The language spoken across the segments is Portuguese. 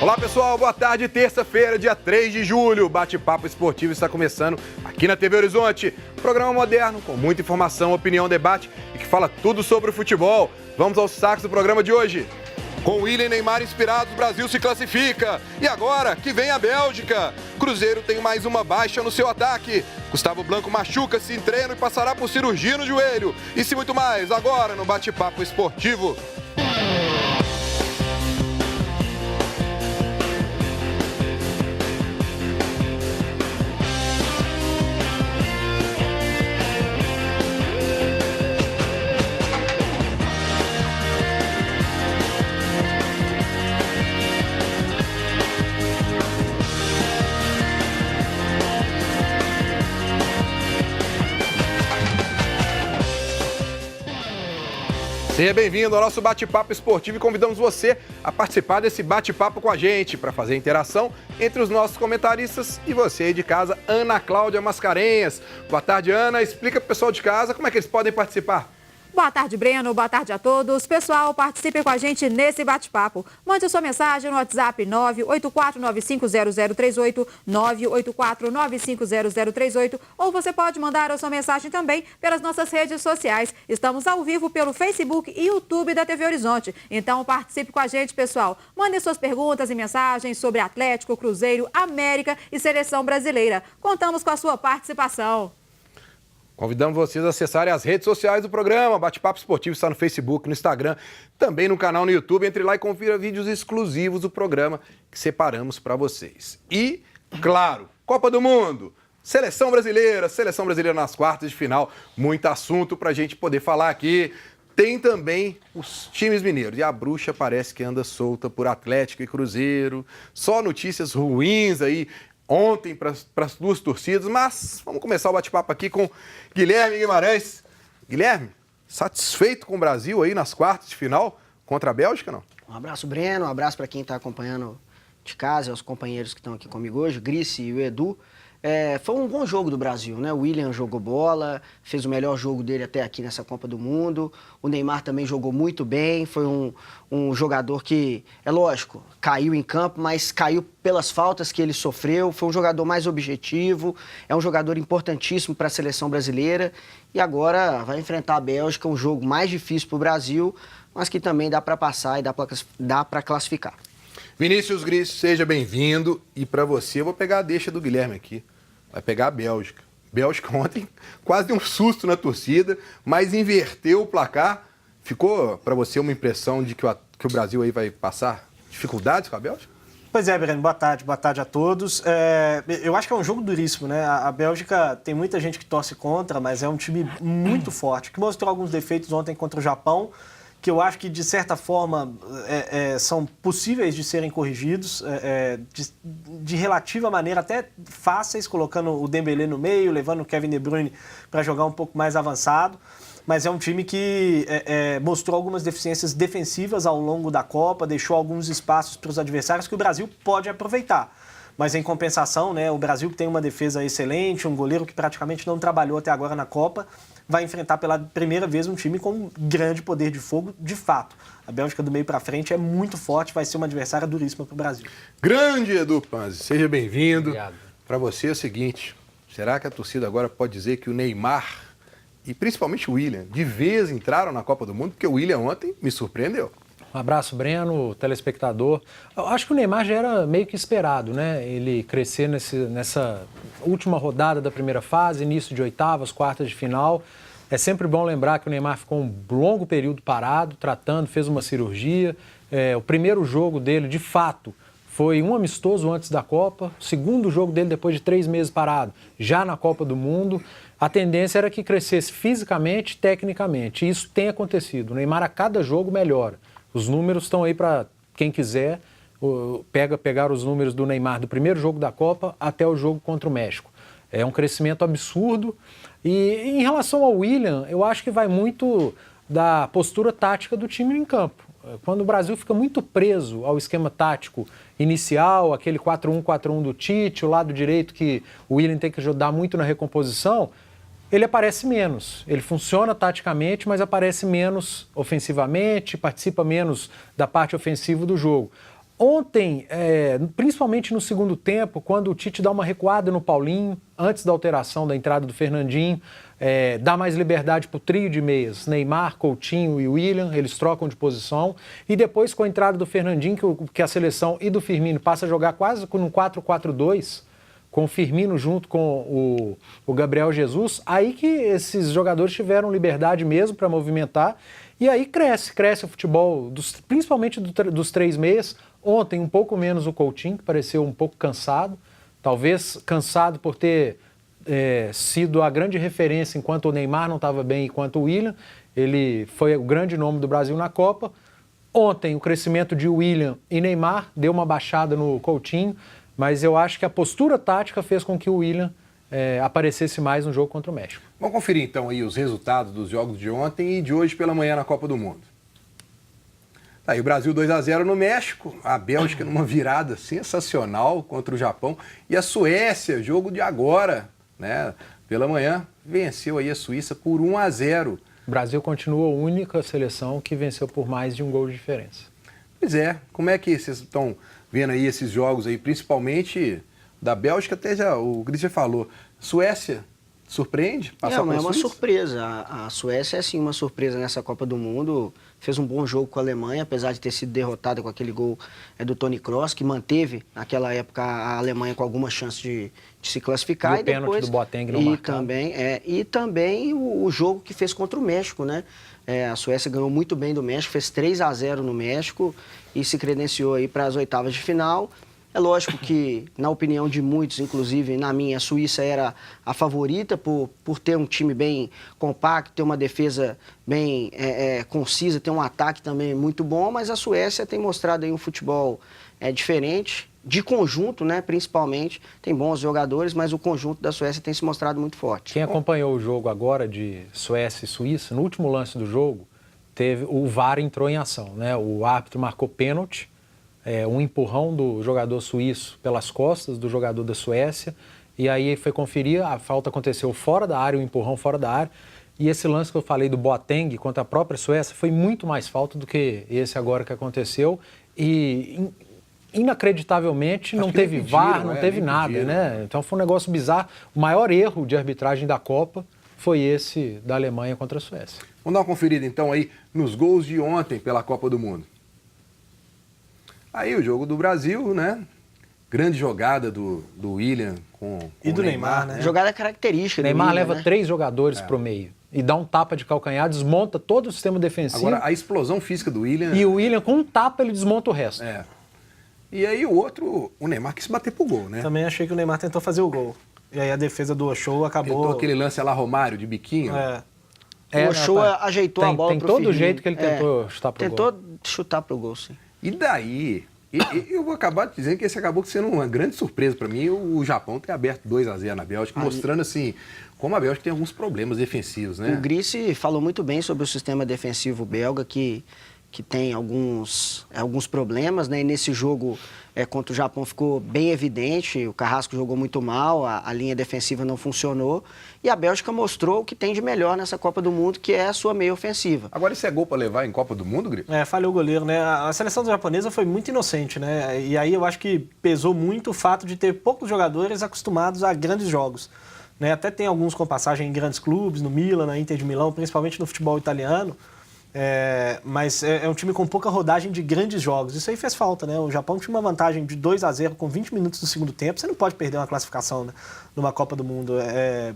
Olá pessoal, boa tarde, terça-feira, dia 3 de julho. O Bate-Papo Esportivo está começando aqui na TV Horizonte. Programa moderno, com muita informação, opinião, debate e que fala tudo sobre o futebol. Vamos aos destaques do programa de hoje. Com Willian e Neymar inspirados, o Brasil se classifica. E agora, que vem a Bélgica. Cruzeiro tem mais uma baixa no seu ataque. Gustavo Blanco machuca-se em treino e passará por cirurgia no joelho. Isso e muito mais, agora no Bate-Papo Esportivo. Seja bem-vindo ao nosso Bate-Papo Esportivo e convidamos você a participar desse bate-papo com a gente para fazer interação entre os nossos comentaristas e você aí de casa, Ana Cláudia Mascarenhas. Boa tarde, Ana. Explica para o pessoal de casa como é que eles podem participar. Boa tarde, Breno. Boa tarde a todos. Pessoal, participe com a gente nesse bate-papo. Mande a sua mensagem no WhatsApp 984950038, 984950038, ou você pode mandar a sua mensagem também pelas nossas redes sociais. Estamos ao vivo pelo Facebook e YouTube da TV Horizonte. Então, participe com a gente, pessoal. Mande suas perguntas e mensagens sobre Atlético, Cruzeiro, América e Seleção Brasileira. Contamos com a sua participação. Convidamos vocês a acessarem as redes sociais do programa. Bate-Papo Esportivo está no Facebook, no Instagram, também no canal no YouTube. Entre lá e confira vídeos exclusivos do programa que separamos para vocês. E, claro, Copa do Mundo, Seleção Brasileira nas quartas de final. Muito assunto para a gente poder falar aqui. Tem também os times mineiros. E a bruxa parece que anda solta por Atlético e Cruzeiro. Só notícias ruins aí ontem para as duas torcidas, mas vamos começar o bate-papo aqui com Guilherme Guimarães. Guilherme, satisfeito com o Brasil aí nas quartas de final contra a Bélgica, não? Um abraço, Breno, um abraço para quem está acompanhando de casa, aos companheiros que estão aqui comigo hoje, o Grice e o Edu. Foi um bom jogo do Brasil, né? O Willian jogou bola, fez o melhor jogo dele até aqui nessa Copa do Mundo. O Neymar também jogou muito bem, foi um jogador que, é lógico, caiu em campo, mas caiu pelas faltas que ele sofreu. Foi um jogador mais objetivo, é um jogador importantíssimo para a seleção brasileira. E agora vai enfrentar a Bélgica, um jogo mais difícil para o Brasil, mas que também dá para passar e dá para classificar. Vinícius Gris, seja bem-vindo. E para você, eu vou pegar a deixa do Guilherme aqui. Vai pegar a Bélgica. Bélgica ontem quase deu um susto na torcida, mas inverteu o placar. Ficou para você uma impressão de que o Brasil aí vai passar dificuldades com a Bélgica? Pois é, Breno, boa tarde a todos. Eu acho que é um jogo duríssimo, né? A Bélgica tem muita gente que torce contra, mas é um time muito forte, que mostrou alguns defeitos ontem contra o Japão, que eu acho que, de certa forma, são possíveis de serem corrigidos, de relativa maneira, até fáceis, colocando o Dembélé no meio, levando o Kevin De Bruyne para jogar um pouco mais avançado. Mas é um time que mostrou algumas deficiências defensivas ao longo da Copa, deixou alguns espaços para os adversários que o Brasil pode aproveitar. Mas, em compensação, né, o Brasil, que tem uma defesa excelente, um goleiro que praticamente não trabalhou até agora na Copa, vai enfrentar pela primeira vez um time com um grande poder de fogo, de fato. A Bélgica do meio para frente é muito forte, vai ser uma adversária duríssima para o Brasil. Grande Edu Panzi, seja bem-vindo. Obrigado. Para você é o seguinte, será que a torcida agora pode dizer que o Neymar e principalmente o Willian de vez entraram na Copa do Mundo? Porque o Willian ontem me surpreendeu. Um abraço, Breno, telespectador. Eu acho que o Neymar já era meio que esperado, né? Ele crescer nessa última rodada da primeira fase, início de oitavas, quartas de final. É sempre bom lembrar que o Neymar ficou um longo período parado, tratando, fez uma cirurgia. O primeiro jogo dele, de fato, foi um amistoso antes da Copa. O segundo jogo dele, depois de 3 meses parado, já na Copa do Mundo. A tendência era que crescesse fisicamente, tecnicamente. E isso tem acontecido. O Neymar, a cada jogo, melhora. Os números estão aí para quem quiser pegar os números do Neymar do primeiro jogo da Copa até o jogo contra o México. É um crescimento absurdo. E em relação ao Willian, eu acho que vai muito da postura tática do time em campo. Quando o Brasil fica muito preso ao esquema tático inicial, aquele 4-1-4-1 do Tite, o lado direito que o Willian tem que ajudar muito na recomposição, ele aparece menos. Ele funciona taticamente, mas aparece menos ofensivamente, participa menos da parte ofensiva do jogo. Ontem, principalmente no segundo tempo, quando o Tite dá uma recuada no Paulinho, antes da alteração da entrada do Fernandinho, dá mais liberdade para o trio de meias, Neymar, Coutinho e William, eles trocam de posição, e depois com a entrada do Fernandinho, que a seleção e do Firmino passa a jogar quase com um 4-4-2, com o Firmino junto com o Gabriel Jesus, aí que esses jogadores tiveram liberdade mesmo para movimentar, e aí cresce o futebol, principalmente dos três meias. Ontem um pouco menos o Coutinho, que pareceu um pouco cansado, talvez cansado por ter sido a grande referência enquanto o Neymar não estava bem, enquanto o William, ele foi o grande nome do Brasil na Copa. Ontem o crescimento de William e Neymar deu uma baixada no Coutinho, mas eu acho que a postura tática fez com que o William aparecesse mais no jogo contra o México. Vamos conferir então aí os resultados dos jogos de ontem e de hoje pela manhã na Copa do Mundo. Tá aí o Brasil 2-0 no México, a Bélgica numa virada sensacional contra o Japão e a Suécia, jogo de agora, né, pela manhã, venceu aí a Suíça por 1-0. O Brasil continua a única seleção que venceu por mais de um gol de diferença. Pois é, como é que vocês estão vendo aí esses jogos aí, principalmente da Bélgica, até já o Gris já falou, Suécia passar pela é uma Suíça? surpresa. A Suécia é sim uma surpresa nessa Copa do Mundo. Fez um bom jogo com a Alemanha, apesar de ter sido derrotada com aquele gol do Toni Kroos, que manteve naquela época a Alemanha com alguma chance de se classificar. E o pênalti do Boateng não marcado. E também o jogo que fez contra o México, né? A Suécia ganhou muito bem do México, fez 3-0 no México e se credenciou aí para as oitavas de final. É lógico que, na opinião de muitos, inclusive na minha, a Suíça era a favorita por ter um time bem compacto, ter uma defesa bem concisa, ter um ataque também muito bom, mas a Suécia tem mostrado aí um futebol diferente, de conjunto, né, principalmente. Tem bons jogadores, mas o conjunto da Suécia tem se mostrado muito forte. Quem acompanhou o jogo agora de Suécia e Suíça, no último lance do jogo, o VAR entrou em ação, né? O árbitro marcou pênalti, um empurrão do jogador suíço pelas costas do jogador da Suécia, e aí foi conferir, a falta aconteceu fora da área, o empurrão fora da área, e esse lance que eu falei do Boateng contra a própria Suécia foi muito mais falta do que esse agora que aconteceu, e inacreditavelmente não teve VAR, não teve nada, né? Então foi um negócio bizarro. O maior erro de arbitragem da Copa foi esse da Alemanha contra a Suécia. Vamos dar uma conferida então aí nos gols de ontem pela Copa do Mundo. Aí o jogo do Brasil, né? Grande jogada do William com e do o Neymar, né? Jogada característica. Neymar William, leva né? 3 jogadores pro meio e dá um tapa de calcanhar, desmonta todo o sistema defensivo. Agora, a explosão física do William... E o William, com um tapa, ele desmonta o resto. E aí o outro, o Neymar quis bater pro gol, né? Também achei que o Neymar tentou fazer o gol. E aí a defesa do Ochoa acabou... Tentou aquele lance lá Romário, de biquinho. O Ochoa ajeitou a bola tem pro todo Firmino. jeito que ele tentou chutar pro gol. Tentou chutar pro gol, sim. E daí... eu vou acabar dizendo que esse acabou sendo uma grande surpresa para mim, o Japão ter aberto 2-0 na Bélgica, mostrando assim como a Bélgica tem alguns problemas defensivos, né? O Gris falou muito bem sobre o sistema defensivo belga, que tem alguns problemas, né? E nesse jogo contra o Japão ficou bem evidente, o Carrasco jogou muito mal, a linha defensiva não funcionou, e a Bélgica mostrou o que tem de melhor nessa Copa do Mundo, que é a sua meia ofensiva. Agora isso é gol para levar em Copa do Mundo, Gris? Falhou o goleiro, né? A seleção japonesa foi muito inocente, né? E aí eu acho que pesou muito o fato de ter poucos jogadores acostumados a grandes jogos. Né? Até tem alguns com passagem em grandes clubes, no Milan, na Inter de Milão, principalmente no futebol italiano, mas é um time com pouca rodagem de grandes jogos. Isso aí fez falta, né? O Japão tinha uma vantagem de 2-0 com 20 minutos do segundo tempo. Você não pode perder uma classificação, né, numa Copa do Mundo.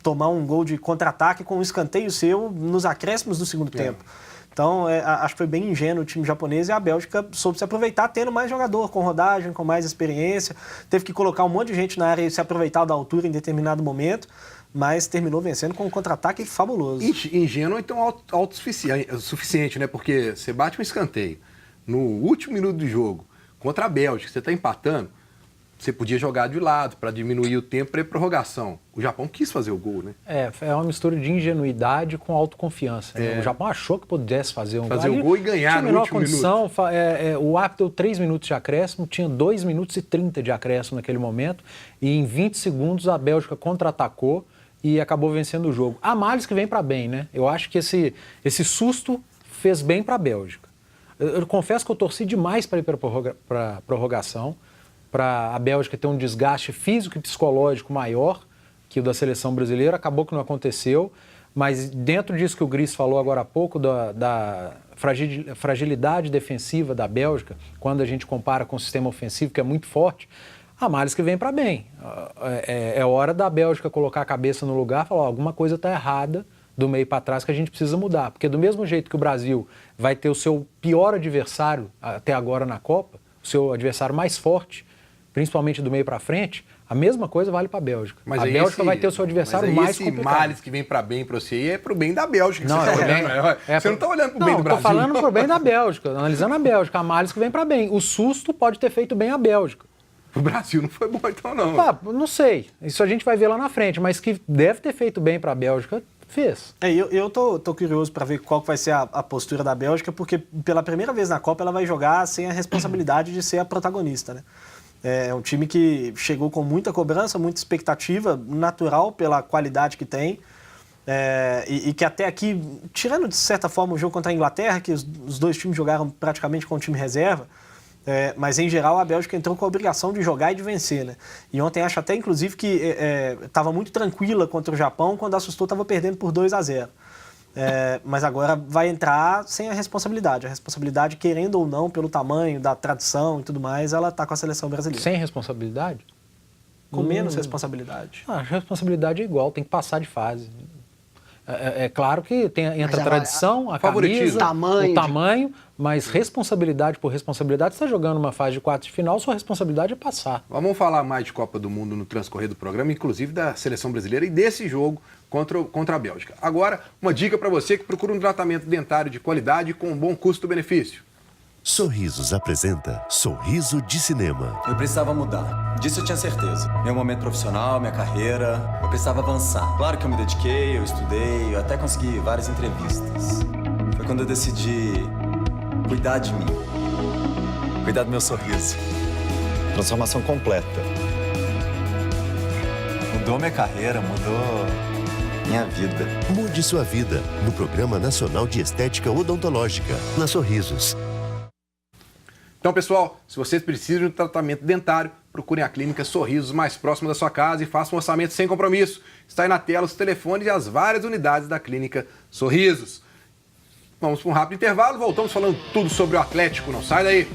Tomar um gol de contra-ataque com um escanteio seu nos acréscimos do segundo tempo. Então, acho que foi bem ingênuo o time japonês, e a Bélgica soube se aproveitar tendo mais jogador, com rodagem, com mais experiência. Teve que colocar um monte de gente na área e se aproveitar da altura em determinado momento, mas terminou vencendo com um contra-ataque fabuloso. Ingênuo, então autossuficiente, né? Porque você bate um escanteio no último minuto do jogo contra a Bélgica, você está empatando, você podia jogar de lado para diminuir o tempo para a prorrogação. O Japão quis fazer o gol, né? É uma mistura de ingenuidade com autoconfiança. Né? O Japão achou que pudesse fazer um gol. Fazer o gol e ganhar no último condição, minuto. O árbitro deu 3 minutos de acréscimo, tinha 2 minutos e 30 de acréscimo naquele momento, e em 20 segundos a Bélgica contra-atacou e acabou vencendo o jogo. Há males que vem para bem, né? Eu acho que esse susto fez bem para a Bélgica. Eu confesso que eu torci demais para ir para a prorrogação, para a Bélgica ter um desgaste físico e psicológico maior que o da seleção brasileira. Acabou que não aconteceu, mas dentro disso que o Gris falou agora há pouco, da fragilidade defensiva da Bélgica, quando a gente compara com o sistema ofensivo, que é muito forte, a Malisca vem para bem. É hora da Bélgica colocar a cabeça no lugar e falar, alguma coisa está errada do meio para trás que a gente precisa mudar. Porque do mesmo jeito que o Brasil vai ter o seu pior adversário até agora na Copa, o seu adversário mais forte, principalmente do meio para frente, a mesma coisa vale para a Bélgica. Mas a Bélgica vai ter o seu adversário mais complicado. Esse Malis que vem para bem para você é para o bem da Bélgica. Não, você não está olhando para o bem do Brasil. Estou falando para o bem da Bélgica, analisando a Bélgica. A Malis que vem para bem. O susto pode ter feito bem a Bélgica. O Brasil não foi bom então, não. Não sei. Isso a gente vai ver lá na frente. Mas que deve ter feito bem para a Bélgica, fez. Eu tô curioso para ver qual vai ser a postura da Bélgica, porque pela primeira vez na Copa ela vai jogar sem a responsabilidade de ser a protagonista, né? É um time que chegou com muita cobrança, muita expectativa, natural pela qualidade que tem. E que até aqui, tirando de certa forma o jogo contra a Inglaterra, que os dois times jogaram praticamente com o time reserva, mas em geral a Bélgica entrou com a obrigação de jogar e de vencer, né? E ontem acho até inclusive que estava muito tranquila contra o Japão, quando assustou estava perdendo por 2-0. Mas agora vai entrar sem a responsabilidade, querendo ou não, pelo tamanho da tradição e tudo mais, ela está com a seleção brasileira. Sem responsabilidade? Com menos responsabilidade. A responsabilidade é igual, tem que passar de fase. É claro que entra a tradição, a camisa, o tamanho, mas responsabilidade por responsabilidade, você está jogando uma fase de quartos de final, sua responsabilidade é passar. Vamos falar mais de Copa do Mundo no transcorrer do programa, inclusive da seleção brasileira e desse jogo contra a Bélgica. Agora, uma dica para você que procura um tratamento dentário de qualidade com um bom custo-benefício. Sorrisos apresenta Sorriso de Cinema. Eu precisava mudar, disso eu tinha certeza. Meu momento profissional, minha carreira, eu precisava avançar. Claro que eu me dediquei, eu estudei, eu até consegui várias entrevistas. Foi quando eu decidi cuidar de mim, cuidar do meu sorriso. Transformação completa. Mudou minha carreira, mudou minha vida. Mude sua vida no Programa Nacional de Estética Odontológica, na Sorrisos. Então, pessoal, se vocês precisam de um tratamento dentário, procurem a Clínica Sorrisos mais próxima da sua casa e façam um orçamento sem compromisso. Está aí na tela os telefones e as várias unidades da Clínica Sorrisos. Vamos para um rápido intervalo, voltamos falando tudo sobre o Atlético. Não sai daí!